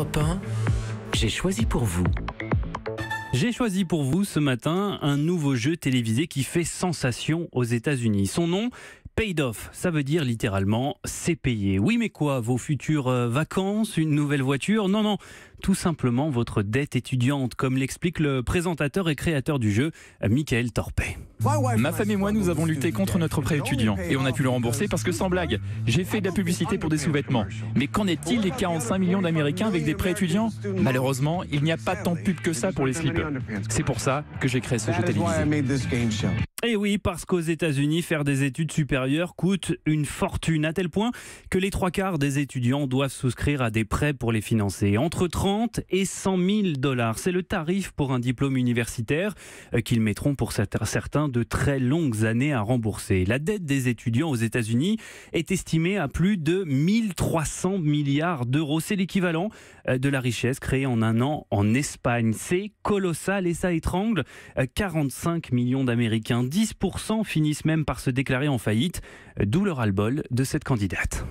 Europe 1, j'ai choisi pour vous. J'ai choisi pour vous ce matin un nouveau jeu télévisé qui fait sensation aux États-Unis. Son nom, Paid Off, ça veut dire littéralement c'est payé. Oui, mais quoi, vos futures vacances, une nouvelle voiture? Non, tout simplement votre dette étudiante, comme l'explique le présentateur et créateur du jeu, Michael Torpey. Ma femme et moi, nous avons lutté contre notre prêt étudiant et on a pu le rembourser parce que, sans blague, j'ai fait de la publicité pour des sous-vêtements. Mais qu'en est-il des 45 millions d'Américains avec des prêts étudiants? Malheureusement, il n'y a pas tant de pub que ça pour les slips. C'est pour ça que j'ai créé ce jeu télévisé. Et oui, parce qu'aux États-Unis, faire des études supérieures coûte une fortune, à tel point que les 3/4 des étudiants doivent souscrire à des prêts pour les financer. Entre 30 et 100 000 $, c'est le tarif pour un diplôme universitaire qu'ils mettront pour certains de très longues années à rembourser. La dette des étudiants aux États-Unis est estimée à plus de 1300 milliards d'euros. C'est l'équivalent de la richesse créée en un an en Espagne. C'est colossal et ça étrangle 45 millions d'Américains. 10% finissent même par se déclarer en faillite, d'où le ras-le-bol de cette candidate.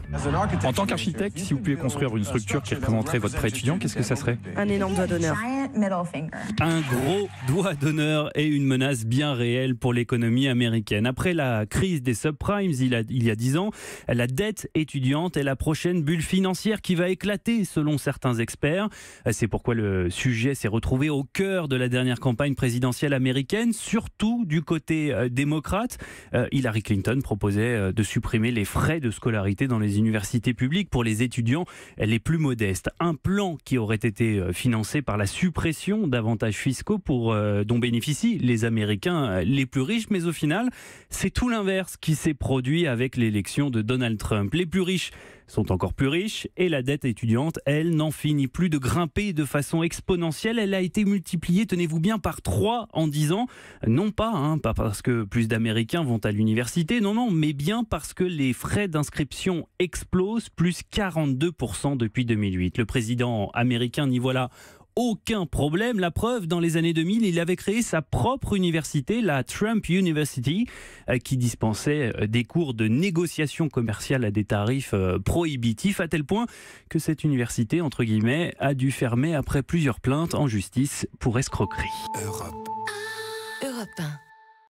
En tant qu'architecte, si vous pouviez construire une structure qui représenterait votre prêt étudiant, qu'est-ce que ça serait? Un énorme doigt d'honneur. Un gros doigt d'honneur et une menace bien réelle pour l'économie américaine. Après la crise des subprimes il y a 10 ans, la dette étudiante est la prochaine bulle financière qui va éclater selon certains experts. C'est pourquoi le sujet s'est retrouvé au cœur de la dernière campagne présidentielle américaine, surtout du côté démocrate. Hillary Clinton proposait de supprimer les frais de scolarité dans les universités publiques pour les étudiants les plus modestes. Un plan qui aurait été financé par la suppression d'avantages fiscaux dont bénéficient les Américains les plus riches. Mais au final, c'est tout l'inverse qui s'est produit avec l'élection de Donald Trump. Les plus riches sont encore plus riches et la dette étudiante, elle, n'en finit plus de grimper de façon exponentielle. Elle a été multipliée, tenez-vous bien, par 3 en 10 ans. Non pas parce que plus d'Américains vont à l'université, non, mais bien parce que les frais d'inscription explosent, plus 42% depuis 2008. Le président américain n'y voit là aucun problème. La preuve, dans les années 2000, il avait créé sa propre université, la Trump University, qui dispensait des cours de négociation commerciale à des tarifs prohibitifs, à tel point que cette université, entre guillemets, a dû fermer après plusieurs plaintes en justice pour escroquerie. Europe 1.